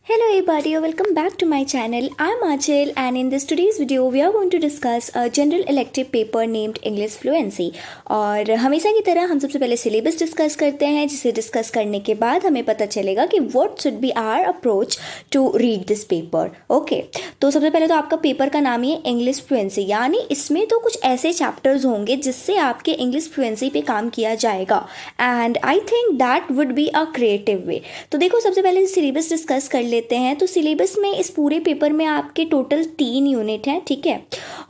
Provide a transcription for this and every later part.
Hello everybody, welcome back to my channel. I'm Achal and in this today's video we are going to discuss a general elective paper named English Fluency. और हमेशा की तरह हम सबसे पहले syllabus discuss करते हैं, जिसे डिस्कस करने के बाद हमें पता चलेगा कि what should be our approach to read this paper. Okay, तो सबसे पहले तो आपका पेपर का नाम ही है इंग्लिश फ्लुएंसी, यानी इसमें तो कुछ ऐसे चैप्टर्स होंगे जिससे आपके इंग्लिश फ्लुएंसी पे काम किया जाएगा. And I think that would be a creative way. तो देखो, सबसे पहले सिलेबस डिस्कस कर लेते हैं. तो सिलेबस में इस पूरे पेपर में आपके टोटल 3 यूनिट हैं, ठीक है.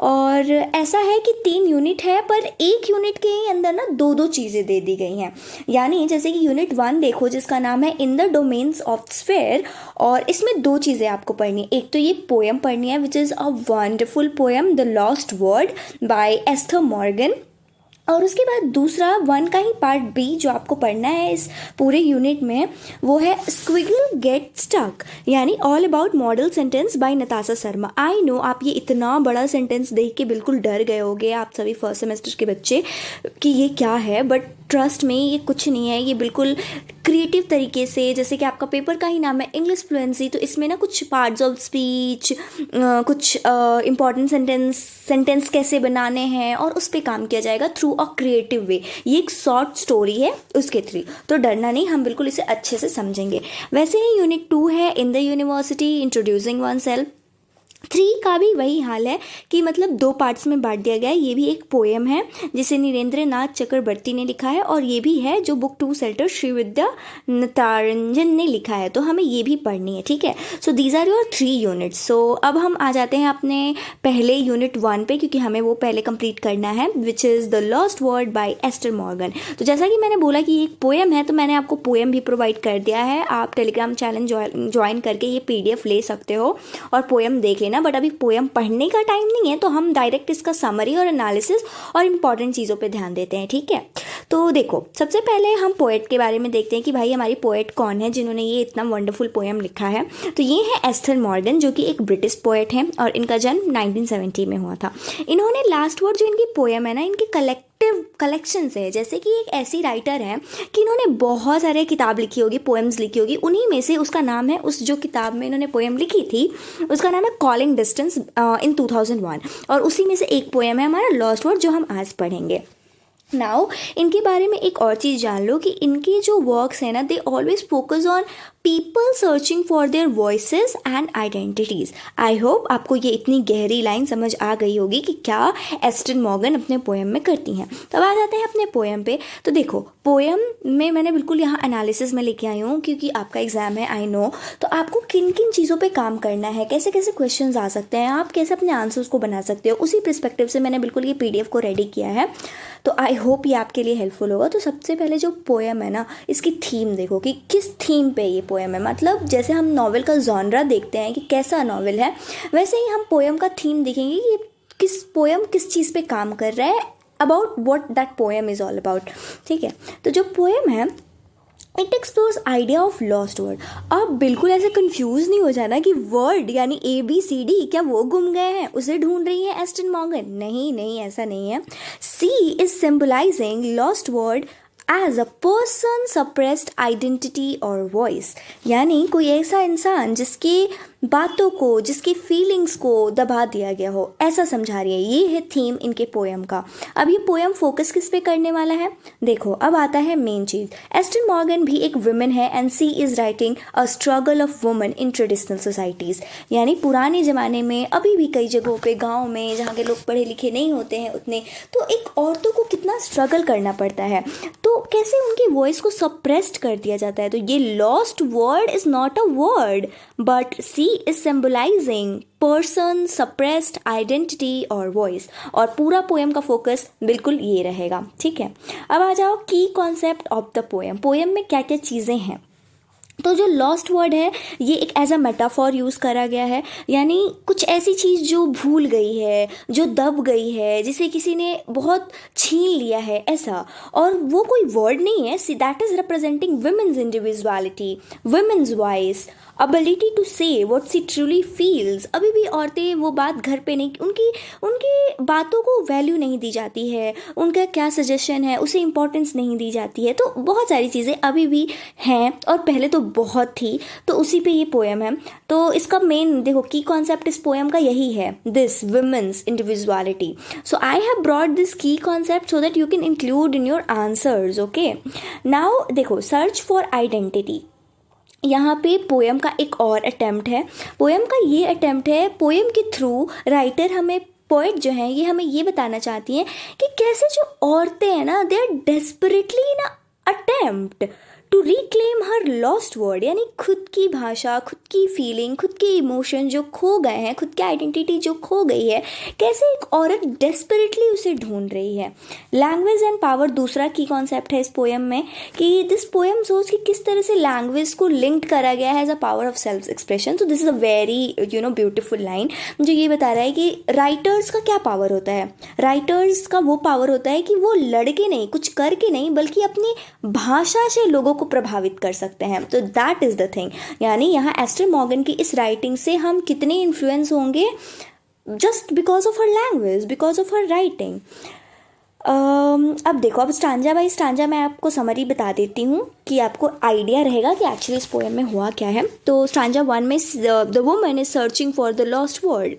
और ऐसा है कि 3 यूनिट है, पर एक यूनिट के ही अंदर ना दो चीज़ें दे दी गई हैं. यानी जैसे कि यूनिट 1 देखो, जिसका नाम है in the domains of sphere, और इसमें 2 चीज़ें आपको पढ़नी है. एक तो ये पोएम पढ़नी है which is a wonderful poem the lost word bye Esther Morgan. और उसके बाद दूसरा 1 का ही पार्ट बी जो आपको पढ़ना है इस पूरे यूनिट में, वो है स्क्विगल गेट स्टक, यानी all about model sentence by Natasha Sharma. I know आप ये इतना बड़ा सेंटेंस देख के बिल्कुल डर गए होगे आप सभी फर्स्ट सेमेस्टर के बच्चे कि ये क्या है, बट ट्रस्ट में ये कुछ नहीं है. ये बिल्कुल क्रिएटिव तरीके से, जैसे कि आपका पेपर का ही नाम है इंग्लिश फ्लुएंसी, तो इसमें ना कुछ पार्ट्स ऑफ स्पीच, कुछ इंपॉर्टेंट सेंटेंस कैसे बनाने हैं और उस पर काम किया जाएगा थ्रू अ क्रिएटिव वे. ये एक शॉर्ट स्टोरी है उसके थ्रू, तो डरना नहीं, हम बिल्कुल इसे अच्छे से समझेंगे. वैसे ही यूनिट 2 है in the university introducing one self. 3 का भी वही हाल है कि मतलब 2 पार्ट्स में बांट दिया गया है. ये भी एक पोएम है जिसे नीरेंद्र नाथ चक्रवर्ती ने लिखा है, और ये भी है जो बुक 2 सेल्टर श्रीविद्या नतारंजन ने लिखा है, तो हमें ये भी पढ़नी है, ठीक है. So these are your 3 units. So अब हम आ जाते हैं अपने पहले यूनिट 1 पे, क्योंकि हमें वो पहले कंप्लीट करना है, which is the lost word by Esther Morgan. तो जैसा कि मैंने बोला कि ये एक पोएम है, तो मैंने आपको पोएम भी प्रोवाइड कर दिया है. आप टेलीग्राम चैनल ज्वाइन करके ये PDF ले सकते हो और पोएम देख लेना. बट अभी पोएम पढ़ने का टाइम नहीं है, तो हम डायरेक्ट इसका समरी और एनालिसिस और इम्पॉर्टेंट चीज़ों पे ध्यान देते हैं, ठीक है. तो देखो, सबसे पहले हम पोएट के बारे में देखते हैं कि भाई हमारी पोएट कौन है जिन्होंने ये इतना वंडरफुल पोएम लिखा है. तो ये है एस्थर मॉर्गन, जो कि एक ब्रिटिश पोएट हैं और इनका जन्म 1970 में हुआ था. इन्होंने लास्ट वर्ड जो इनकी पोएम है ना, इनकी कलेक्शन से है. जैसे कि एक ऐसी राइटर है कि इन्होंने बहुत सारे किताब लिखी होगी, पोएम्स लिखी होगी. उन्हीं में से उसका नाम है, उस जो किताब में इन्होंने पोएम लिखी थी उसका नाम है कॉलिंग डिस्टेंस इन 2001, और उसी में से एक पोएम है हमारा लॉस्ट वर्ड जो हम आज पढ़ेंगे. नाउ इनके बारे में एक और चीज़ जान लो कि इनके जो वर्क्स हैं ना, they always focus on people searching for their voices and identities. I hope आपको ये इतनी गहरी लाइन समझ आ गई होगी कि क्या एस्टर मॉर्गन अपने पोएम में करती हैं. तो अब आ जाते हैं अपने पोएम पे. तो देखो, पोएम में मैंने बिल्कुल यहाँ एनालिसिस में लेके आई हूँ, क्योंकि आपका एग्जाम है, आई नो. तो आपको किन किन चीज़ों पे काम करना है, कैसे कैसे क्वेश्चंस आ सकते हैं, आप कैसे अपने आंसर्स को बना सकते हो, उसी पर्सपेक्टिव से मैंने बिल्कुल ये PDF को रेडी किया है. तो आई होप ये आपके लिए हेल्पफुल होगा. तो सबसे पहले जो पोएम है ना, इसकी थीम देखो कि किस थीम पे ये पोएम है. मतलब जैसे हम नॉवेल का जॉनरा देखते हैं कि कैसा नॉवेल है, वैसे ही हम पोएम का थीम देखेंगे कि किस पोएम किस चीज़ पे काम कर रहा है, about what that poem is all about, ठीक है. तो जो पोएम है, it explores idea of lost word. आप बिल्कुल ऐसे कंफ्यूज नहीं हो जाना कि वर्ड यानी ABCD क्या वो गुम गए हैं, उसे ढूंढ रही है एस्टर मॉर्गन. नहीं, ऐसा नहीं है. C is symbolising lost word as a person suppressed identity और वॉइस, यानी कोई ऐसा इंसान जिसकी बातों को, जिसकी फीलिंग्स को दबा दिया गया हो, ऐसा समझा रही है. ये है थीम इनके पोएम का. अब ये पोएम फोकस किस पे करने वाला है, देखो अब आता है मेन चीज़. एस्टर मॉर्गन भी एक वुमेन है and she is writing a struggle of women in traditional societies, यानी पुराने ज़माने में अभी भी कई जगहों पे, गाँव में जहाँ के लोग पढ़े लिखे नहीं होते हैं उतने, तो एक औरतों को कितना स्ट्रगल करना पड़ता है, तो कैसे उनकी वॉइस को सप्रेस्ड कर दिया जाता है. तो ये lost word is not a word but she is symbolizing person suppressed identity और voice, और पूरा पोएम का फोकस बिल्कुल ये रहेगा, ठीक है. अब आ जाओ की concept of the poem. Poem में क्या क्या चीज़ें हैं. तो जो लॉस्ट वर्ड है ये एक एज अ मेटाफॉर यूज़ करा गया है, यानी कुछ ऐसी चीज़ जो भूल गई है, जो दब गई है, जिसे किसी ने बहुत छीन लिया है, ऐसा. और वो कोई वर्ड नहीं है. She that is representing women's individuality, women's voice, ability to say what she truly feels. अभी भी औरतें वो बात घर पे नहीं, उनकी उनकी बातों को वैल्यू नहीं दी जाती है, उनका क्या सजेशन है उसे इम्पोर्टेंस नहीं दी जाती है। तो बहुत सारी चीज़ें अभी भी हैं और पहले तो बहुत थी, तो उसी पे ये पोएम है। तो इसका मेन देखो की कॉन्सेप्ट इस पोएम का यही है, this women's individuality. So I have brought this key concept so that you can include in your answers. Okay, now देखो, सर्च फॉर आइडेंटिटी, यहाँ पे पोएम का एक और अटेम्प्ट है। पोएम का ये अटेम्प्ट है, पोएम के थ्रू राइटर हमें, पोएट जो है ये हमें ये बताना चाहती हैं कि कैसे जो औरतें हैं ना, they are desperately in attempt to reclaim her lost word, यानी खुद की भाषा, खुद की फीलिंग, खुद के इमोशन जो खो गए हैं, खुद की आइडेंटिटी जो खो गई है, कैसे एक औरत डेस्परेटली उसे ढूंढ रही है। लैंग्वेज एंड पावर दूसरा की कॉन्सेप्ट है इस पोएम में, कि दिस पोएम सोच कि किस तरह से लैंग्वेज को लिंक्ड करा गया है as a power of self expression. तो this is a very beautiful line जो ये बता रहा है कि राइटर्स का क्या पावर होता है। राइटर्स का वो पावर होता है कि वो लड़के नहीं, कुछ करके नहीं, बल्कि अपनी भाषा से लोगों को प्रभावित कर सकते हैं। तो दैट इज़ द थिंग, यानी यहाँ एस्टर मॉर्गन की इस राइटिंग से हम कितने इन्फ्लुएंस होंगे, just because of her language, because of her writing. अब देखो, अब स्टांजा बाई स्टांजा मैं आपको समरी बता देती हूँ कि आपको आइडिया रहेगा कि एक्चुअली इस पोएम में हुआ क्या है। तो स्टांजा 1 में the woman is searching for the lost word,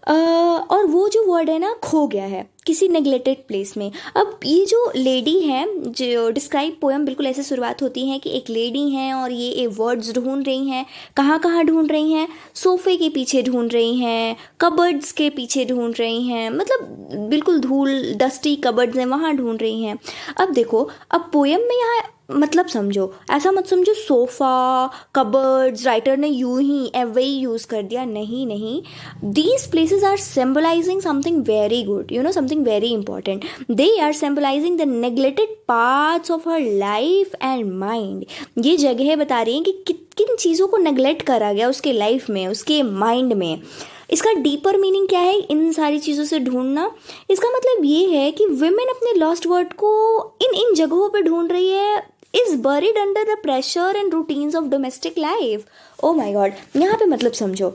और वो जो वर्ड है ना, खो गया है किसी नेग्लेक्टेड प्लेस में। अब ये जो लेडी है, जो डिस्क्राइब पोएम बिल्कुल ऐसे शुरुआत होती है कि एक लेडी हैं और ये वर्ड्स ढूंढ रही हैं। कहाँ कहाँ ढूंढ रही हैं? सोफ़े के पीछे ढूंढ रही हैं, कबर्ड्स के पीछे ढूंढ रही हैं, मतलब बिल्कुल धूल डस्टी कबर्ड्स हैं वहाँ ढूंढ रही हैं। अब देखो, अब पोएम में यहाँ मतलब समझो, ऐसा मत समझो सोफ़ा कबर्ड्स राइटर ने यूं ही एवे ही यूज़ कर दिया, नहीं नहीं, these places are symbolising something very good, something very important. They are symbolising the neglected parts of her life and mind. ये जगह बता रही हैं कि किन चीज़ों को नेग्लेक्ट करा गया उसके लाइफ में, उसके माइंड में। इसका डीपर मीनिंग क्या है इन सारी चीज़ों से ढूंढना? इसका मतलब ये है कि विमेन अपने लॉस्ट वर्ड को इन जगहों पे ढूंढ रही है, is buried under the pressure and routines of domestic life. Oh my god, यहाँ पे मतलब समझो,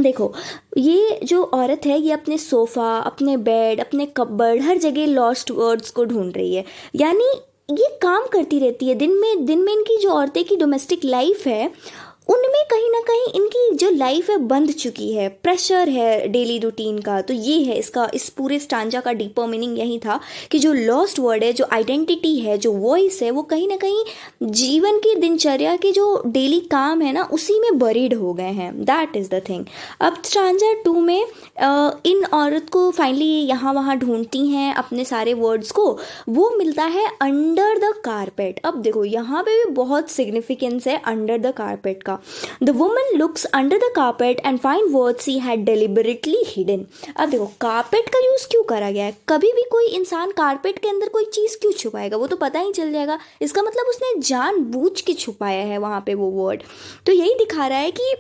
देखो ये जो औरत है ये अपने सोफ़ा, अपने बेड, अपने कबर्ड, हर जगह लॉस्ट वर्ड्स को ढूंढ रही है। यानी ये काम करती रहती है दिन में इनकी जो औरतें की डोमेस्टिक लाइफ है उनमें कहीं ना कहीं इनकी जो लाइफ है बंध चुकी है, प्रेशर है डेली रूटीन का। तो ये है इसका, इस पूरे स्टांजा का डीपर मीनिंग यही था कि जो लॉस्ट वर्ड है, जो आइडेंटिटी है, जो वॉइस है, वो कहीं ना कहीं जीवन की दिनचर्या के जो डेली काम है ना, उसी में बरीड हो गए हैं। That is the thing. अब स्टांजा 2 में इन औरत को फाइनली यहाँ वहाँ ढूंढती हैं अपने सारे वर्ड्स को, वो मिलता है अंडर द कारपेट। अब देखो यहाँ पे भी बहुत सिग्निफिकेंस है अंडर द कारपेट का। The woman looks under the carpet and finds words she had deliberately hidden. अब देखो कारपेट का यूज़ क्यों करा गया है? कभी भी कोई इंसान कारपेट के अंदर कोई चीज़ क्यों छुपाएगा? वो तो पता ही चल जाएगा। इसका मतलब उसने जानबूझ के छुपाया है वहाँ पे वो वर्ड। तो यही दिखा रहा है कि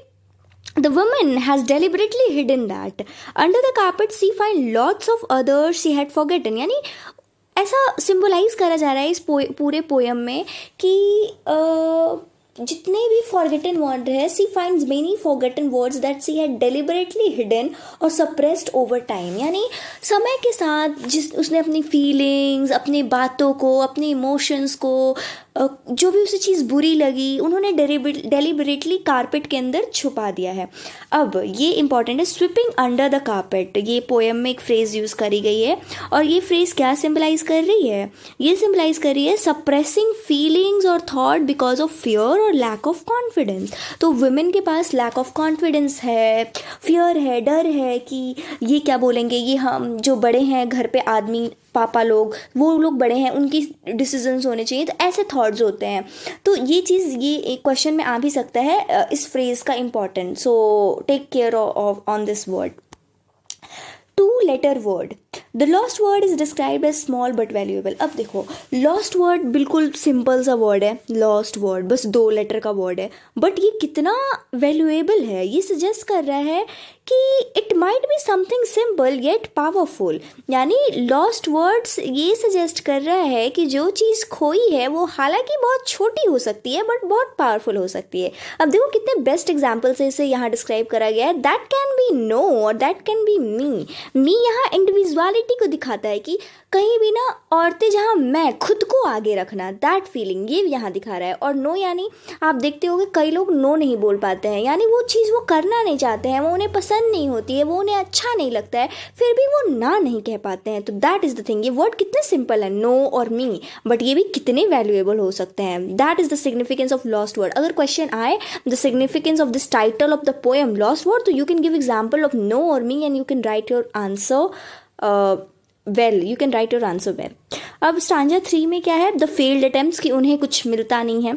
the woman has deliberately hidden that. Under the carpet she finds lots of others she had forgotten. यानी ऐसा सिंबलाइज करा जा रहा है इस पूरे पोएम में कि जितने भी फॉरगेटन वर्ड है, she finds many forgotten words that she had deliberately hidden और सप्रेस्ड ओवर टाइम। यानी समय के साथ जिस उसने अपनी फीलिंग्स, अपनी बातों को, अपने इमोशंस को, जो भी उसे चीज़ बुरी लगी, उन्होंने डेलिबरेटली कारपेट के अंदर छुपा दिया है। अब ये इंपॉर्टेंट है, स्वीपिंग अंडर द कारपेट। ये पोएम में एक फ्रेज़ यूज़ करी गई है और ये फ्रेज़ क्या सिंबलाइज कर रही है? ये सिंबलाइज कर रही है सप्रेसिंग फीलिंग्स और थॉट बिकॉज ऑफ फियर और लैक ऑफ कॉन्फिडेंस। तो वुमेन के पास लैक ऑफ कॉन्फिडेंस है, फियर है, डर है कि ये क्या बोलेंगे, ये हम जो बड़े हैं घर पे आदमी पापा लोग, वो लोग बड़े हैं, उनकी डिसीजंस होने चाहिए। तो ऐसे थॉट्स होते हैं। तो ये चीज़, ये एक क्वेश्चन में आ भी सकता है इस फ्रेज़ का importance. So take care of on this word. 2 letter word. The lost word is describe as small but valuable. अब देखो लॉस्ट वर्ड बिल्कुल सिंपल सा वर्ड है, लॉस्ट वर्ड बस 2 लेटर का वर्ड है, बट ये कितना वैल्यूएबल है, ये सजेस्ट कर रहा है कि it might be something simple yet powerful. यानी लॉस्ट वर्ड्स ये सजेस्ट कर रहा है कि जो चीज़ खोई है वो हालांकि बहुत छोटी हो सकती है बट बहुत पावरफुल हो सकती है। अब देखो कितने बेस्ट एग्जाम्पल से इसे यहाँ डिस्क्राइब करा गया है। दैट कैन बी नो और दैट कैन बी मी यहाँ इंडिविजुअलिटी को दिखाता है कि कहीं भी ना औरतें जहाँ मैं खुद को आगे रखना, दैट फीलिंग ये यहाँ दिखा रहा है। और नो यानी आप देखते होगे कई लोग नो नहीं बोल पाते हैं, यानी वो चीज़ वो करना नहीं चाहते हैं, वो उन्हें पसंद नहीं होती है, वो उन्हें अच्छा नहीं लगता है, फिर भी वो ना नहीं कह पाते हैं। तो दैट इज़ द थिंग, ये वर्ड कितने सिंपल है नो और मी, बट ये भी कितने वैल्यूएबल हो सकते हैं। That is the significance of lost word. अगर क्वेश्चन आए the significance of this title of the poem lost word, तो you can give example of no और me and you can write your answer you can write your answer well. अब stanza 3 में क्या है, the failed attempts, कि उन्हें कुछ मिलता नहीं है।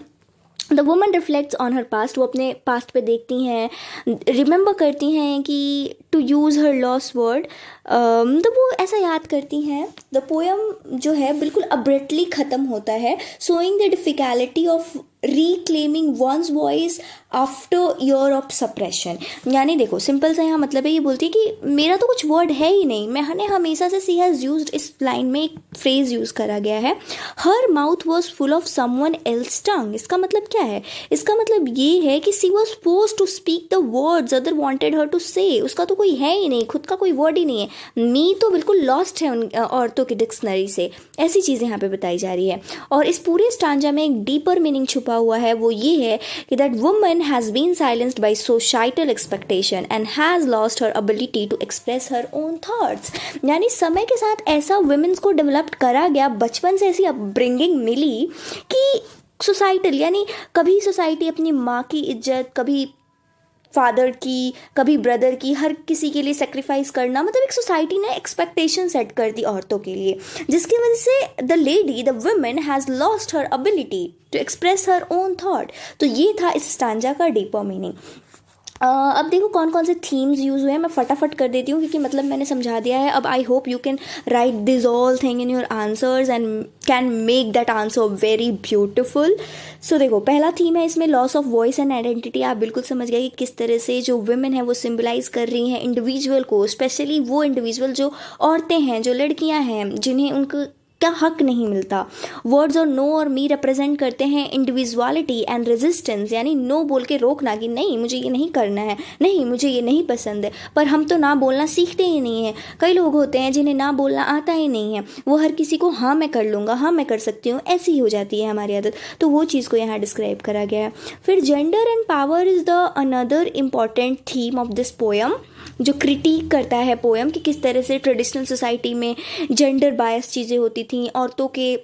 The woman reflects on her past, वो अपने पास्ट पे देखती हैं, रिमेंबर करती हैं कि to use her lost word, तो वो ऐसा याद करती हैं। द पोएम जो है बिल्कुल अब्रप्टली ख़त्म होता है, showing the difficulty of reclaiming one's voice after year of suppression. यानी देखो सिंपल सा यहाँ मतलब है, ये बोलती है कि मेरा तो कुछ वर्ड है ही नहीं, मैंने हमेशा से सी हैज़ यूज्ड, इस लाइन में एक फ्रेज़ यूज़ करा गया है, हर mouth was full of someone else tongue. इसका मतलब क्या है, इसका मतलब ये है कि she was forced to speak the words other wanted her to say. उसका तो कोई है ही नहीं, खुद का कोई वर्ड ही नहीं है। मी तो बिल्कुल लॉस्ट है उन औरतों की डिक्शनरी से, ऐसी चीज़ें यहाँ पे बताई जा रही है। और इस पूरे स्टांजा में एक डीपर मीनिंग छुपा हुआ है, वो ये है कि that woman has been silenced by societal expectation and has lost her ability to express her own thoughts. यानी समय के साथ ऐसा वुमेन्स को डेवलप करा गया, बचपन से ऐसी अपब्रिंगिंग मिली कि सोसाइटल, यानी कभी सोसाइटी अपनी माँ की इज्जत, कभी फादर की, कभी ब्रदर की, हर किसी के लिए सेक्रीफाइस करना, मतलब एक सोसाइटी ने एक्सपेक्टेशन सेट कर दी औरतों के लिए, जिसकी वजह से the lady, the woman has lost her ability to express her own thought. तो ये था इस स्टांजा का डीपर मीनिंग। अब देखो कौन कौन से थीम्स यूज़ हुए हैं, मैं फटाफट कर देती हूँ क्योंकि मतलब मैंने समझा दिया है। अब I hope you can write this all thing in your answers and can make that answer very beautiful. So देखो पहला थीम है इसमें loss of voice and identity. आप बिल्कुल समझ गए कि किस तरह से जो वुमेन है वो सिम्बलाइज कर रही हैं इंडिविजुअल को, स्पेशली वो इंडिविजुअल जो औरतें हैं, जो लड़कियाँ हैं, जिन्हें उनका क्या हक नहीं मिलता। वर्ड्स और नो और मी रिप्रेजेंट करते हैं इंडिविजुअलिटी एंड रेजिस्टेंस, यानी नो बोल के रोकना कि नहीं मुझे ये नहीं करना है, नहीं मुझे ये नहीं पसंद है। पर हम तो ना बोलना सीखते ही नहीं हैं। कई लोग होते हैं जिन्हें ना बोलना आता ही नहीं है, वो हर किसी को हाँ मैं कर लूँगा, हाँ मैं कर सकती हूँ, ऐसी ही हो जाती है हमारी आदत। तो वो चीज़ को यहाँ डिस्क्राइब करा गया है। फिर gender and power is the another important theme of this poem, जो क्रिटिक करता है पोएम कि किस तरह से ट्रेडिशनल सोसाइटी में जेंडर बायस चीज़ें होती थी, औरतों के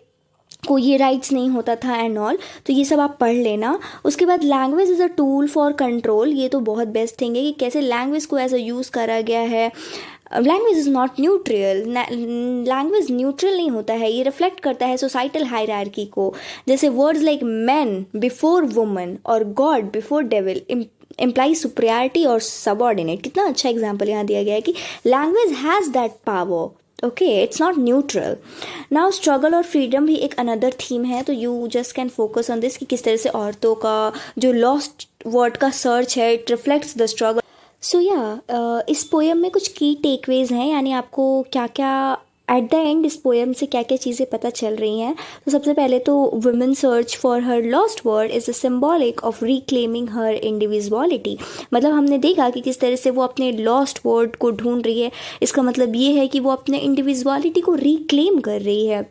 को ये राइट्स नहीं होता था एंड ऑल। तो ये सब आप पढ़ लेना। उसके बाद language is a tool for control, ये तो बहुत बेस्ट थिंग है कि कैसे लैंग्वेज को एज अ यूज़ करा गया है। Language is not neutral, language neutral नहीं होता है, ये रिफ्लेक्ट करता है सोसाइटल हायरार्की को। जैसे words like man before woman और god before devil imply superiority और सबऑर्डिनेट। कितना अच्छा एग्जाम्पल यहाँ दिया गया है कि language has that power, okay, it's not neutral. Now struggle और फ्रीडम भी एक अनदर थीम है, तो you just can focus on this कि किस तरह से औरतों का जो लॉस्ट वर्ड का सर्च है, it reflects the struggle. So या इस पोएम में कुछ की टेकवेज हैं, यानी आपको क्या क्या एट द एंड इस पोएम से क्या क्या चीज़ें पता चल रही हैं। तो सबसे पहले तो women search for her lost word is a symbolic of reclaiming her individuality. मतलब हमने देखा कि किस तरह से वो अपने लॉस्ट वर्ड को ढूंढ रही है, इसका मतलब ये है कि वो अपने इंडिविजुअलिटी को रिक्लेम कर रही है।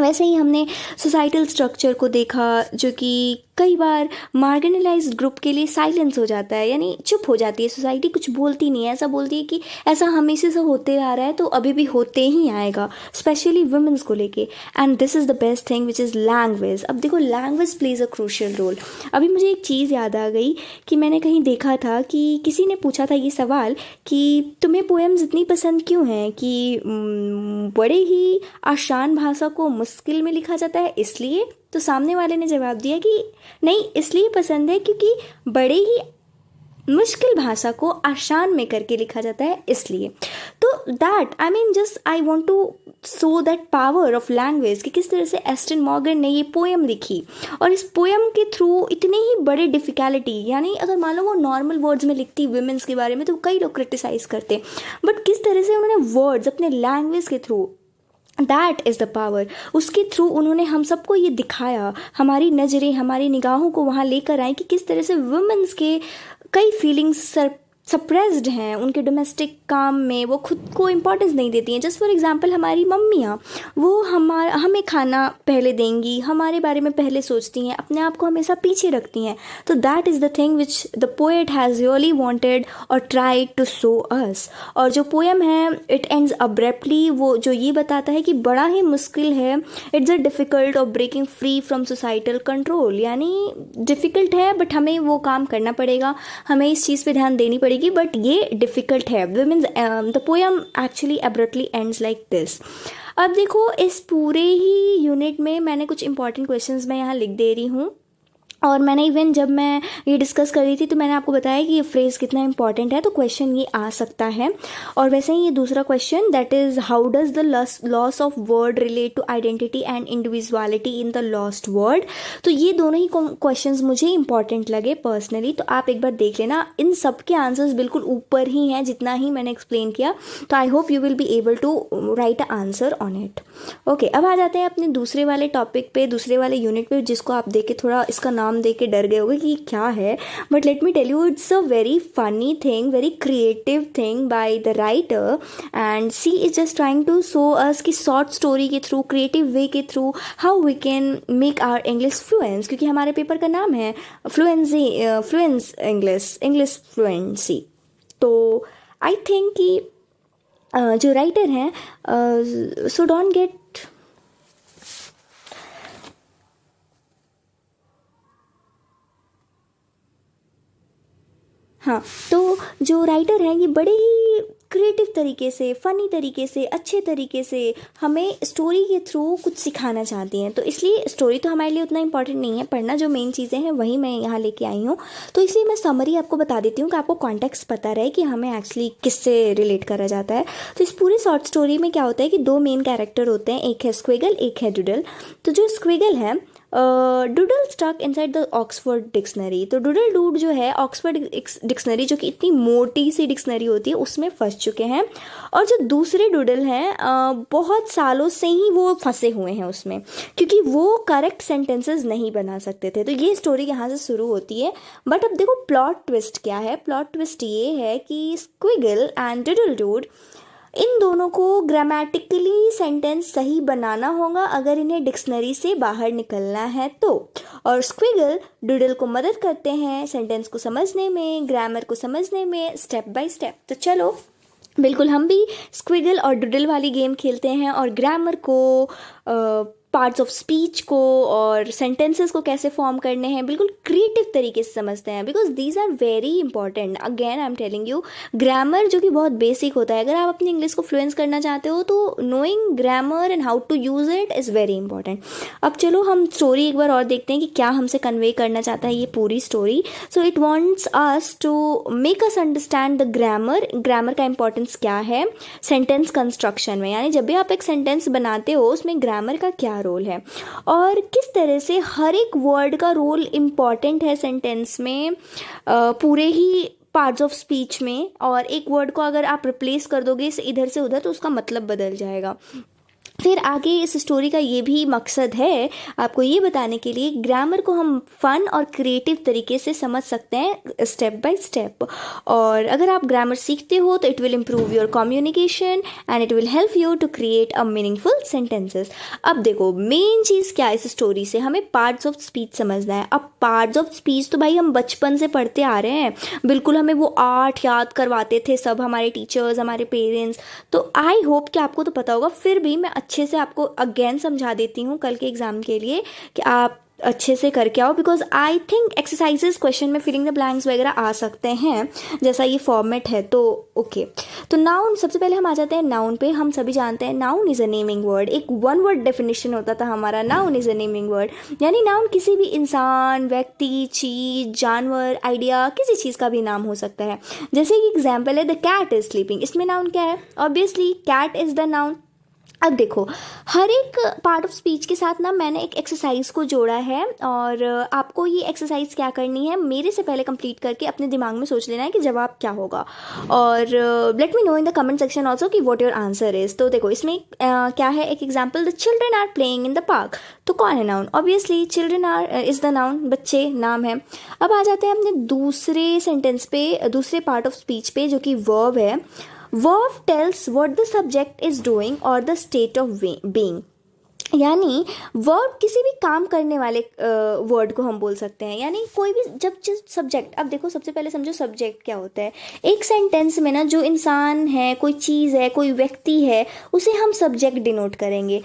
वैसे ही हमने सोसाइटल स्ट्रक्चर को देखा जो कि कई बार मार्जिनलाइज्ड ग्रुप के लिए साइलेंस हो जाता है, यानी चुप हो जाती है सोसाइटी, कुछ बोलती नहीं है, ऐसा बोलती है कि ऐसा हमेशा से होते आ रहा है तो अभी भी होते ही आएगा, स्पेशली वुमेन्स को लेके। And this is the best thing which is language. अब देखो language plays a crucial role. अभी मुझे एक चीज़ याद आ गई कि मैंने कहीं देखा था कि किसी ने पूछा था ये सवाल कि तुम्हें पोएम्स इतनी पसंद क्यों हैं, कि बड़े ही आसान भाषा को मुश्किल में लिखा जाता है इसलिए। तो सामने वाले ने जवाब दिया कि नहीं, इसलिए पसंद है क्योंकि बड़े ही मुश्किल भाषा को आसान में करके लिखा जाता है इसलिए। तो that I mean just I want to show that power of language कि किस तरह से एस्टन मॉर्गन ने ये पोएम लिखी, और इस पोएम के थ्रू इतने ही बड़े डिफ़िकल्टी, यानी अगर मान लो वो नॉर्मल वर्ड्स में लिखती वुमेन्स के बारे में तो कई लोग क्रिटिसाइज़ करते, बट किस तरह से उन्होंने वर्ड्स अपने लैंग्वेज के through, that is the power, उसके थ्रू उन्होंने हम सबको ये दिखाया, हमारी नज़रें हमारी निगाहों को वहाँ लेकर आए कि किस तरह से वुमेन्स के कई फीलिंग्स सप्रेस्ड हैं उनके डोमेस्टिक काम में, वो खुद को इम्पोर्टेंस नहीं देती हैं। जस्ट फॉर एग्जांपल हमारी मम्मियाँ, वो हमें खाना पहले देंगी, हमारे बारे में पहले सोचती हैं, अपने आप को हमेशा पीछे रखती हैं। तो that is the thing which the poet has really wanted और ट्राइड टू शो अस। और जो पोएम है इट एंड्स अब्रप्टली, वो जो ये बताता है कि बड़ा ही मुश्किल है, it's a difficult of breaking free from societal control, यानी डिफ़िकल्ट है बट हमें वो काम करना पड़ेगा, हमें इस चीज़ पे ध्यान देनी पड़ेगी, बट ये डिफ़िकल्ट है। Means the poem actually abruptly ends like this. अब देखो इस पूरे ही यूनिट में मैंने कुछ इंपॉर्टेंट क्वेश्चंस मैं यहाँ लिख दे रही हूँ, और मैंने इवन जब मैं ये डिस्कस कर रही थी तो मैंने आपको बताया कि ये फ्रेज़ कितना इंपॉर्टेंट है, तो क्वेश्चन ये आ सकता है। और वैसे ही ये दूसरा question, that is how does the loss of word relate to identity and individuality in the lost word. तो ये दोनों ही क्वेश्चंस मुझे इंपॉर्टेंट लगे पर्सनली, तो आप एक बार देख लेना। इन सब के आंसर्स बिल्कुल ऊपर ही हैं जितना ही मैंने एक्सप्लेन किया, तो I hope you will be able to write a answer on it. Okay, अब आ जाते हैं अपने दूसरे वाले टॉपिक पे, दूसरे वाले यूनिट पे, जिसको आप देख के थोड़ा इसका नाम देख के डर गए होगे कि क्या है, but let me tell you it's a very funny thing, very creative thing by the writer, and she is just trying to show us कि शॉर्ट स्टोरी के थ्रू, क्रिएटिव वे के through how we can make our English fluence, क्योंकि हमारे paper का नाम है Fluence English fluency. तो I think कि जो राइटर हैं, सो डोंट गेट, हाँ, तो जो राइटर हैं ये बड़े ही क्रिएटिव तरीके से, फ़नी तरीके से, अच्छे तरीके से हमें स्टोरी के थ्रू कुछ सिखाना चाहती हैं। तो इसलिए स्टोरी तो हमारे लिए उतना इंपॉर्टेंट नहीं है, पढ़ना जो मेन चीज़ें हैं वही मैं यहाँ लेके आई हूँ। तो इसलिए मैं समरी आपको बता देती हूँ कि आपको कॉन्टेक्स्ट पता रहे कि हमें एक्चुअली किससे रिलेट करा जाता है। तो इस पूरी शॉर्ट स्टोरी में क्या होता है कि दो मेन कैरेक्टर होते हैं, एक है स्क्विगल, एक है डूडल। तो जो स्क्विगल है, doodle stuck inside the Oxford dictionary. तो डूडल डूड जो है ऑक्सफोर्ड डिक्शनरी, जो कि इतनी मोटी सी डिक्शनरी होती है, उसमें फंस चुके हैं। और जो दूसरे डूडल हैं, बहुत सालों से ही वो फंसे हुए हैं उसमें, क्योंकि वो करेक्ट सेंटेंसेस नहीं बना सकते थे। तो ये स्टोरी यहाँ से शुरू होती है। बट अब देखो प्लॉट ट्विस्ट क्या है। प्लॉट ट्विस्ट ये है कि स्क्विगल एंड डूडल डूड, इन दोनों को ग्रामेटिकली सेंटेंस सही बनाना होगा अगर इन्हें डिक्शनरी से बाहर निकलना है तो। और स्क्विगल डूडल को मदद करते हैं सेंटेंस को समझने में, ग्रामर को समझने में, स्टेप बाय स्टेप। तो चलो बिल्कुल हम भी स्क्विगल और डूडल वाली गेम खेलते हैं और ग्रामर को, पार्ट्स ऑफ स्पीच को और सेंटेंसेस को कैसे फॉर्म करने हैं बिल्कुल क्रिएटिव तरीके से समझते हैं, because these are very important. Again I am telling you, grammar जो कि बहुत बेसिक होता है, अगर आप अपनी इंग्लिश को फ्लुएंस करना चाहते हो तो knowing grammar and how to use it is very important. अब चलो हम स्टोरी एक बार और देखते हैं कि क्या हमसे कन्वे करना चाहता है ये पूरी story. So it wants us to make us understand the grammar. Grammar का इंपॉर्टेंस क्या है सेंटेंस कंस्ट्रक्शन में, यानी जब भी आप एक सेंटेंस बनाते हो उसमें ग्रामर का क्या रोल है और किस तरह से हर एक वर्ड का रोल इम्पॉर्टेंट है सेंटेंस में, पूरे ही पार्ट्स ऑफ स्पीच में। और एक वर्ड को अगर आप रिप्लेस कर दोगे इधर से उधर तो उसका मतलब बदल जाएगा। फिर आगे इस स्टोरी का ये भी मकसद है आपको ये बताने के लिए ग्रामर को हम फन और क्रिएटिव तरीके से समझ सकते हैं स्टेप बाय स्टेप। और अगर आप ग्रामर सीखते हो तो it will improve your communication and it will help you to create a meaningful sentences. अब देखो मेन चीज़ क्या है इस स्टोरी से, हमें पार्ट्स ऑफ स्पीच समझना है। अब पार्ट्स ऑफ स्पीच तो भाई हम बचपन से पढ़ते आ रहे हैं, बिल्कुल हमें वो 8 याद करवाते थे सब हमारे टीचर्स, हमारे पेरेंट्स। तो आई होप कि आपको तो पता होगा, फिर भी मैं अच्छे से आपको अगेन समझा देती हूँ कल के एग्ज़ाम के लिए कि आप अच्छे से करके आओ, because I think exercises question में फिलिंग द ब्लैंक्स वगैरह आ सकते हैं, जैसा ये फॉर्मेट है। तो ओके, तो नाउन, सबसे पहले हम आ जाते हैं नाउन पे। हम सभी जानते हैं noun is a naming word. एक वन वर्ड डेफिनेशन होता था हमारा, noun is a naming word, यानी नाउन किसी भी इंसान, व्यक्ति, चीज़, जानवर, आइडिया, किसी चीज़ का भी नाम हो सकता है। जैसे कि एग्जाम्पल है द कैट इज स्लीपिंग, इसमें नाउन क्या है? Obviously cat is the noun. अब देखो, हर एक पार्ट ऑफ स्पीच के साथ ना मैंने एक एक्सरसाइज को जोड़ा है, और आपको ये एक्सरसाइज क्या करनी है, मेरे से पहले कंप्लीट करके अपने दिमाग में सोच लेना है कि जवाब क्या होगा, और let me know in the comment section also कि व्हाट योर आंसर इज। तो देखो इसमें क्या है, एक example, the children are playing in the park, तो कौन है noun? Obviously children are is the noun, बच्चे नाम है। अब आ जाते हैं अपने दूसरे सेंटेंस पे, दूसरे पार्ट ऑफ स्पीच पे, जो कि वर्ब है। Verb tells what the subject is doing or the state of being, यानी वर्ब किसी भी काम करने वाले वर्ड को हम बोल सकते हैं, यानी कोई भी जब सब्जेक्ट, अब देखो सबसे पहले समझो सब्जेक्ट क्या होता है। एक सेंटेंस में ना जो इंसान है, कोई चीज़ है, कोई व्यक्ति है, उसे हम सब्जेक्ट डिनोट करेंगे।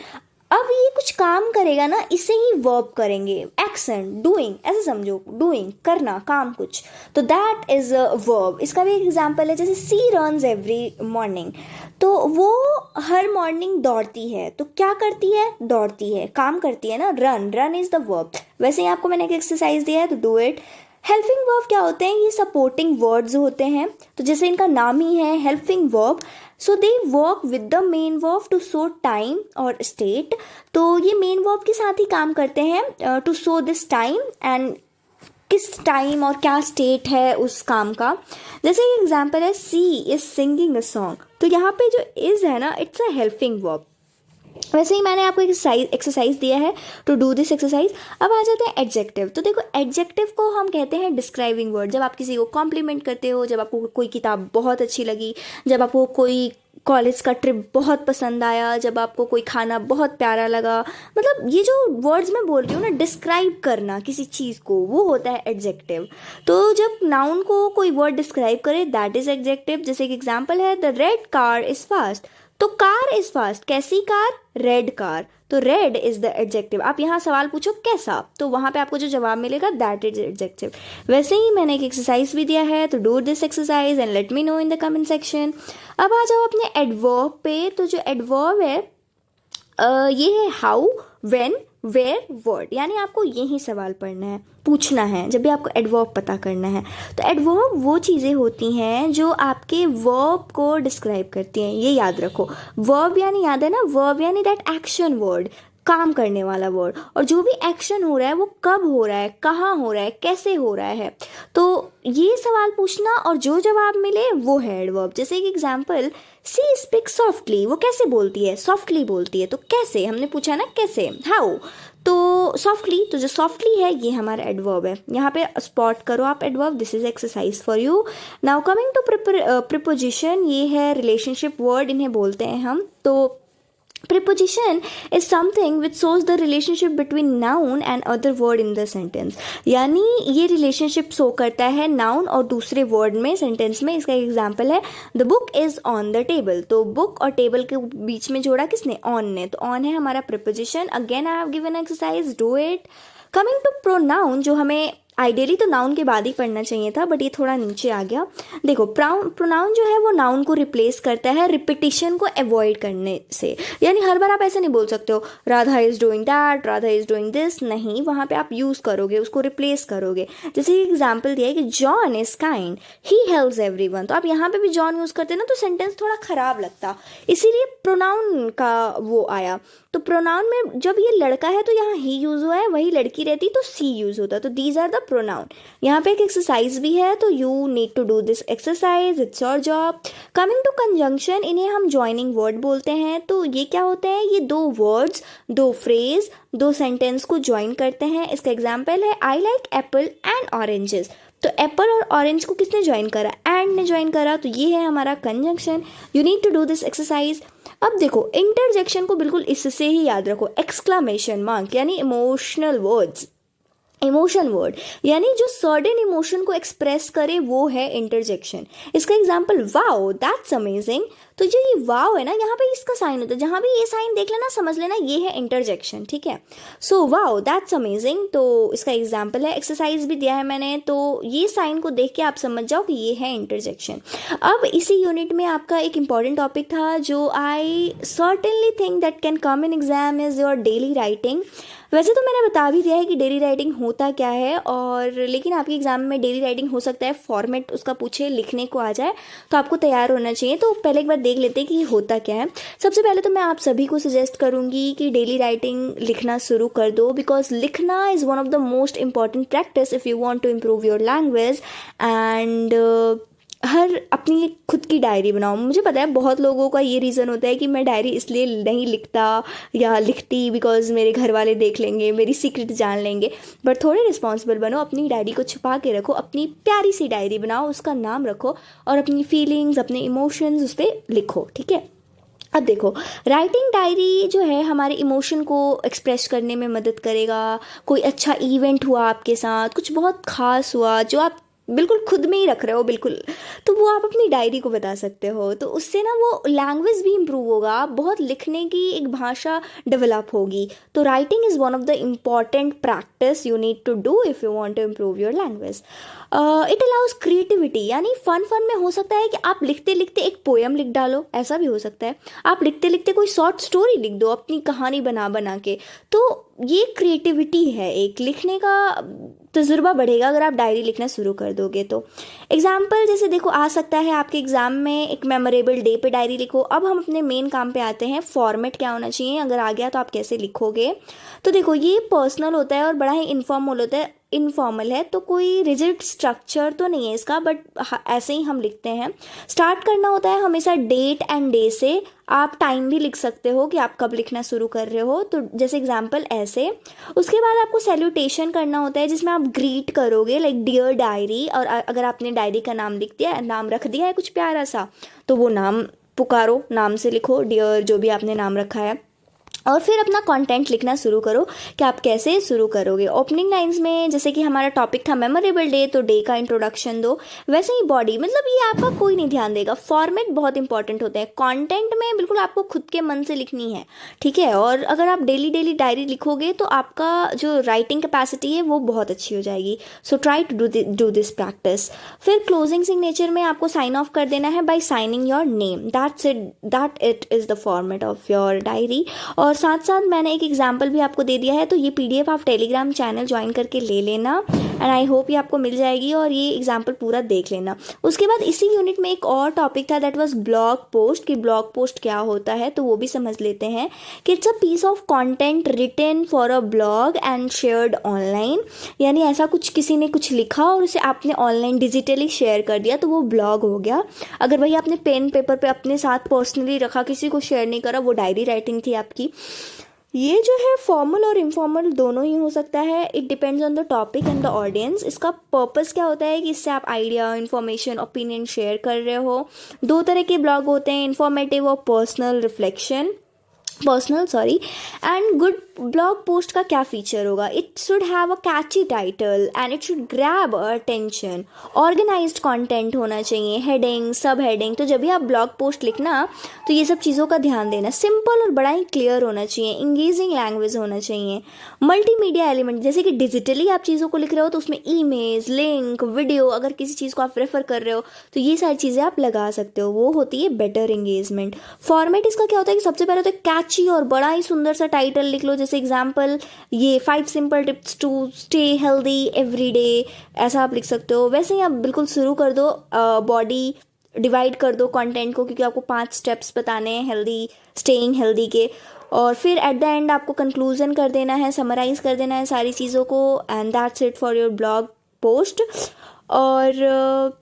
अब ये कुछ काम करेगा ना, इसे ही वर्ब करेंगे, एक्शन, डूइंग, ऐसे समझो, डूइंग, करना, काम कुछ, तो दैट इज अ वर्ब। इसका भी एक एग्जांपल है, जैसे सी रन्स एवरी मॉर्निंग, तो वो हर मॉर्निंग दौड़ती है, तो क्या करती है? दौड़ती है, काम करती है ना, run, run is the verb. वैसे ही आपको मैंने एक एक्सरसाइज दिया है, तो डू इट। हेल्पिंग वर्ब क्या होते हैं? ये सपोर्टिंग वर्ड्स होते हैं, तो जैसे इनका नाम ही है helping verb, so they work with the main verb to show time और स्टेट, तो ये मेन वर्ब के साथ ही काम करते हैं to show this time and किस टाइम और क्या स्टेट है उस काम का। जैसे एग्जाम्पल है, सी इज सिंगिंग अ सॉन्ग, तो यहाँ पे जो इज है ना, इट्स अ हेल्पिंग वर्ब। वैसे ही मैंने आपको एक्सरसाइज दिया है टू डू दिस एक्सरसाइज। अब आ जाते हैं एडजेक्टिव। तो देखो एडजेक्टिव को हम कहते हैं डिस्क्राइबिंग वर्ड। जब आप किसी को कॉम्प्लीमेंट करते हो, जब आपको कोई किताब बहुत अच्छी लगी, जब आपको कोई कॉलेज का ट्रिप बहुत पसंद आया, जब आपको कोई खाना बहुत प्यारा लगा, मतलब ये जो वर्ड्स मैं बोल रही हूँ ना, डिस्क्राइब करना किसी चीज़ को, वो होता है एडजेक्टिव। तो जब नाउन को कोई वर्ड डिस्क्राइब करे, दैट इज एडजेक्टिव। जैसे एक एग्जाम्पल है, the red car is fast, तो कार इज फास्ट, कैसी कार? रेड कार, तो रेड इज द एडजेक्टिव। आप यहाँ सवाल पूछो कैसा, तो वहाँ पे आपको जो जवाब मिलेगा दैट इज एडजेक्टिव। वैसे ही मैंने एक एक्सरसाइज भी दिया है, तो do this exercise and let me know in the comment section. अब आ जाओ अपने एडवर्ब पे। तो जो एडवर्ब है ये है हाउ, व्हेन, वेयर, वर्ड, यानी आपको यही सवाल पढ़ना है, पूछना है जब भी आपको एडवर्ब पता करना है। तो एडवर्ब वो चीज़ें होती हैं जो आपके वर्ब को डिस्क्राइब करती हैं, ये याद रखो। वर्ब यानी, याद है ना, वर्ब यानी दैट एक्शन वर्ड, काम करने वाला वर्ड, और जो भी एक्शन हो रहा है वो कब हो रहा है, कहाँ हो रहा है, कैसे हो रहा है, तो ये सवाल पूछना और जो जवाब मिले वो है एडवर्ब। जैसे एक एग्जांपल, सी स्पीक सॉफ्टली, वो कैसे बोलती है? सॉफ्टली बोलती है, तो कैसे, हमने पूछा ना कैसे, हाउ, तो सॉफ्टली, तो जो सॉफ्टली है ये हमारा एडवर्ब है। यहाँ पे स्पॉट करो आप adverb. This is exercise for you. Now coming to preposition, ये है रिलेशनशिप वर्ड, इन्हें बोलते हैं हम। तो preposition is something which shows the relationship between noun and other word in the sentence, यानी ये relationship show करता है noun और दूसरे word में sentence में। इसका एग्जाम्पल है, the book is on the table, तो book और table के बीच में जोड़ा किसने? on ने, तो on है हमारा preposition। again I have given exercise, do it। coming to pronoun, जो हमें आइडियली तो नाउन के बाद ही पढ़ना चाहिए था, बट ये थोड़ा नीचे आ गया। देखो प्रोनाउन जो है वो नाउन को रिप्लेस करता है रिपीटिशन को अवॉइड करने से, यानी हर बार आप ऐसे नहीं बोल सकते हो Radha is doing that, Radha is doing this, नहीं, वहाँ पे आप यूज़ करोगे, उसको रिप्लेस करोगे। जैसे एग्जाम्पल दिया है कि John is kind, he helps everyone, तो आप यहाँ पे भी जॉन यूज़ करते ना तो सेंटेंस थोड़ा खराब लगता, इसीलिए प्रोनाउन का वो आया। तो प्रोनाउन में जब ये लड़का है तो यहाँ ही यूज़ हुआ है, वही लड़की रहती तो सी यूज़ होता, तो दीज आर द प्रोनाउन। यहाँ पे एक एक्सरसाइज भी है, तो you need to do this exercise, it's your job. Coming to conjunction, इन्हें हम ज्वाइनिंग वर्ड बोलते हैं। तो ये क्या होते हैं? ये दो वर्ड्स, दो फ्रेज, दो सेंटेंस को ज्वाइन करते हैं। इसका एग्जाम्पल है, I like Apple and oranges, तो एप्पल और ऑरेंज को किसने ज्वाइन करा? एंड ने ज्वाइन करा, तो ये है हमारा conjunction. You need to do this exercise. अब देखो इंटरजेक्शन को बिल्कुल इससे ही याद रखो, एक्सक्लामेशन मार्क यानी इमोशनल वर्ड्स। इमोशन वर्ड, यानी जो सर्टेन इमोशन को एक्सप्रेस करे वो है इंटरजेक्शन। इसका एग्जाम्पल वाओ दैट्स अमेजिंग। तो जो ये वाओ है ना, यहाँ पे इसका साइन होता है, जहाँ भी ये साइन देख लेना समझ लेना ये है इंटरजेक्शन, ठीक है। सो वाओ दैट्स अमेजिंग, तो इसका एग्जाम्पल है। एक्सरसाइज भी दिया है मैंने, तो ये साइन को देख के आप समझ जाओ कि ये है इंटरजेक्शन। अब इसी यूनिट में आपका एक इंपॉर्टेंट टॉपिक था जो I certainly think that can come in exam is your daily writing. वैसे तो मैंने बता भी दिया है कि डेली राइटिंग होता क्या है, और लेकिन आपके एग्जाम में डेली राइटिंग हो सकता है फॉर्मेट उसका पूछे, लिखने को आ जाए, तो आपको तैयार होना चाहिए। तो पहले एक बार देख लेते हैं कि ये होता क्या है। सबसे पहले तो मैं आप सभी को सजेस्ट करूँगी कि डेली राइटिंग लिखना शुरू कर दो, बिकॉज लिखना is one of the most important practice if you want to improve your language. And हर अपनी एक खुद की डायरी बनाओ। मुझे पता है बहुत लोगों का ये रीज़न होता है कि मैं डायरी इसलिए नहीं लिखता या लिखती बिकॉज मेरे घर वाले देख लेंगे, मेरी सीक्रेट जान लेंगे। बट थोड़े रिस्पॉन्सिबल बनो, अपनी डायरी को छुपा के रखो, अपनी प्यारी सी डायरी बनाओ, उसका नाम रखो और अपनी फीलिंग्स, अपने इमोशंस उस पर लिखो, ठीक है। अब देखो, राइटिंग डायरी जो है हमारे इमोशन को एक्सप्रेस करने में मदद करेगा। कोई अच्छा इवेंट हुआ आपके साथ, कुछ बहुत खास हुआ जो आप बिल्कुल खुद में ही रख रहे हो बिल्कुल, तो वो आप अपनी डायरी को बता सकते हो। तो उससे ना वो लैंग्वेज भी इम्प्रूव होगा, बहुत लिखने की एक भाषा डेवलप होगी। तो writing is one of the important practice you need to do if you want to improve your language. It allows creativity, यानी फन में हो सकता है कि आप लिखते लिखते एक पोएम लिख डालो, ऐसा भी हो सकता है। आप लिखते लिखते कोई शॉर्ट स्टोरी लिख दो अपनी कहानी बना बना के। तो ये क्रिएटिविटी है, एक लिखने का तजुर्बा बढ़ेगा अगर आप डायरी लिखना शुरू कर दोगे तो। एग्जाम्पल जैसे देखो आ सकता है आपके एग्जाम में, एक मेमोरेबल डे पे डायरी लिखो। अब हम अपने मेन काम पे आते हैं, फॉर्मेट क्या होना चाहिए, अगर आ गया तो आप कैसे लिखोगे। तो देखो ये पर्सनल होता है और बड़ा ही इनफॉर्मल है, तो कोई रिजिड स्ट्रक्चर तो नहीं है इसका, बट ऐसे ही हम लिखते हैं। स्टार्ट करना होता है हमेशा डेट एंड डे से। आप टाइम भी लिख सकते हो कि आप कब लिखना शुरू कर रहे हो, तो जैसे एग्जांपल ऐसे। उसके बाद आपको सैल्यूटेशन करना होता है जिसमें आप ग्रीट करोगे, लाइक डियर डायरी। और अगर आपने डायरी का नाम लिख दिया, नाम रख दिया है कुछ प्यारा सा, तो वो नाम पुकारो, नाम से लिखो डियर जो भी आपने नाम रखा है। और फिर अपना कंटेंट लिखना शुरू करो कि आप कैसे शुरू करोगे। ओपनिंग लाइंस में जैसे कि हमारा टॉपिक था मेमोरेबल डे, तो डे का इंट्रोडक्शन दो। वैसे ही बॉडी, मतलब ये आपका कोई नहीं ध्यान देगा। फॉर्मेट बहुत इंपॉर्टेंट होता है। कंटेंट में बिल्कुल आपको खुद के मन से लिखनी है, ठीक है। और अगर आप डेली डायरी लिखोगे तो आपका जो राइटिंग कैपेसिटी है वो बहुत अच्छी हो जाएगी। So try to do this practice. फिर क्लोजिंग सिग्नेचर में आपको साइन ऑफ कर देना है by signing your name. That it is the format of your diary. और साथ साथ मैंने एक एग्जाम्पल भी आपको दे दिया है, तो ये पीडीएफ आप टेलीग्राम चैनल ज्वाइन करके ले लेना, एंड आई होप ये आपको मिल जाएगी और ये एग्जाम्पल पूरा देख लेना। उसके बाद इसी यूनिट में एक और टॉपिक था, दैट वाज ब्लॉग पोस्ट, कि ब्लॉग पोस्ट क्या होता है, तो वो भी समझ लेते हैं कि it's a piece of content written for a blog and shared online. यानी ऐसा कुछ किसी ने कुछ लिखा और उसे आपने ऑनलाइन डिजिटली शेयर कर दिया, तो वो ब्लॉग हो गया। अगर वही आपने पेन पेपर पे अपने साथ पर्सनली रखा, किसी को शेयर नहीं करा, वो डायरी राइटिंग थी आपकी। ये जो है फॉर्मल और इनफॉर्मल दोनों ही हो सकता है। It depends on the topic and the audience. इसका पर्पस क्या होता है कि इससे आप आइडिया, इन्फॉर्मेशन, ओपिनियन शेयर कर रहे हो। दो तरह के ब्लॉग होते हैं, इन्फॉर्मेटिव और personal and good blog post का क्या फीचर होगा, it should have a catchy title and it should grab attention. Organised content होना चाहिए, हेडिंग, सब हेडिंग। तो जब भी आप ब्लॉग पोस्ट लिखना तो ये सब चीज़ों का ध्यान देना। सिंपल और बड़ा ही क्लियर होना चाहिए, इंगेजिंग लैंग्वेज होना चाहिए। मल्टीमीडिया एलिमेंट, जैसे कि डिजिटली आप चीज़ों को लिख रहे हो तो उसमें इमेज, लिंक, वीडियो, अगर किसी चीज़ को आप रेफर कर रहे हो तो ये सारी चीज़ें आप लगा सकते हो, वो होती है बेटर एंगेजमेंट। फॉर्मेट इसका क्या होता है कि सबसे पहले तो कैची और बड़ा ही सुंदर सा टाइटल लिख लो, जैसे एग्जाम्पल ये 5 simple tips to stay healthy every day, ऐसा आप लिख सकते हो। वैसे ही आप बिल्कुल शुरू कर दो, बॉडी डिवाइड कर दो कंटेंट को, क्योंकि आपको 5 स्टेप्स बताने हैं हेल्दी, स्टेइंग हेल्दी के। और फिर एट द एंड आपको कंक्लूजन कर देना है, समराइज कर देना है सारी चीज़ों को, and that's it for your blog post. और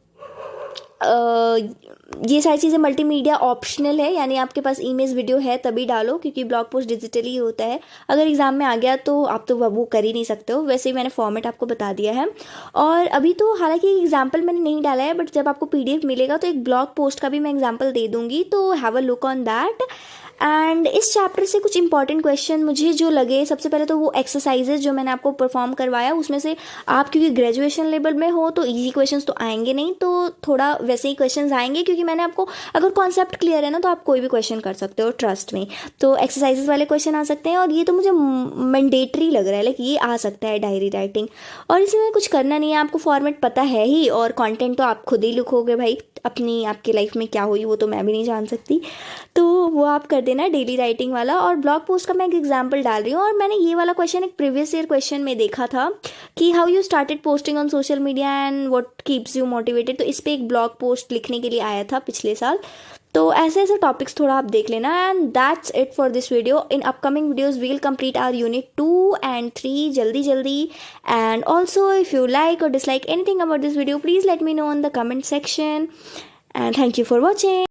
ये सारी चीज़ें मल्टीमीडिया ऑप्शनल है, यानी आपके पास इमेज वीडियो है तभी डालो, क्योंकि ब्लॉग पोस्ट डिजिटली होता है। अगर एग्ज़ाम में आ गया तो आप तो वो कर ही नहीं सकते हो। वैसे ही मैंने फॉर्मेट आपको बता दिया है। और अभी तो हालांकि एग्जाम्पल मैंने नहीं डाला है, बट जब आपको पीडीएफ मिलेगा तो एक ब्लॉग पोस्ट का भी मैं एग्जाम्पल दे दूँगी, तो have a look on that. And इस चैप्टर से कुछ इंपॉर्टेंट क्वेश्चन मुझे जो लगे, सबसे पहले तो वो एक्सरसाइजेज जो मैंने आपको परफॉर्म करवाया उसमें से आप क्योंकि ग्रेजुएशन लेवल में हो तो इजी क्वेश्चंस तो आएंगे नहीं, तो थोड़ा वैसे ही क्वेश्चंस आएंगे, क्योंकि मैंने आपको अगर कॉन्सेप्ट क्लियर है ना तो आप कोई भी क्वेश्चन कर सकते हो, ट्रस्ट में। तो एक्सरसाइजेज वाले क्वेश्चन आ सकते हैं, और ये तो मुझे मैंडेटरी लग रहा है, लाइक ये आ सकता है डायरी राइटिंग। और इसमें कुछ करना नहीं है, आपको फॉर्मेट पता है ही, और कंटेंट तो आप खुद ही लिखोगे भाई। अपनी आपकी लाइफ में क्या हुई वो तो मैं भी नहीं जान सकती, तो वो आप कर देना डेली राइटिंग वाला। और ब्लॉग पोस्ट का मैं एक एग्जांपल डाल रही हूँ। और मैंने ये वाला क्वेश्चन एक प्रीवियस ईयर क्वेश्चन में देखा था कि how you started posting on social media and what keeps you motivated, तो इस पर एक ब्लॉग पोस्ट लिखने के लिए आया था पिछले साल। तो ऐसे ऐसे टॉपिक्स थोड़ा आप देख लेना। And that's it for this video. In upcoming videos we will complete our unit 2 and 3 जल्दी जल्दी। And also if you like और dislike anything about this video, please let me know in the comment section, and thank you for watching.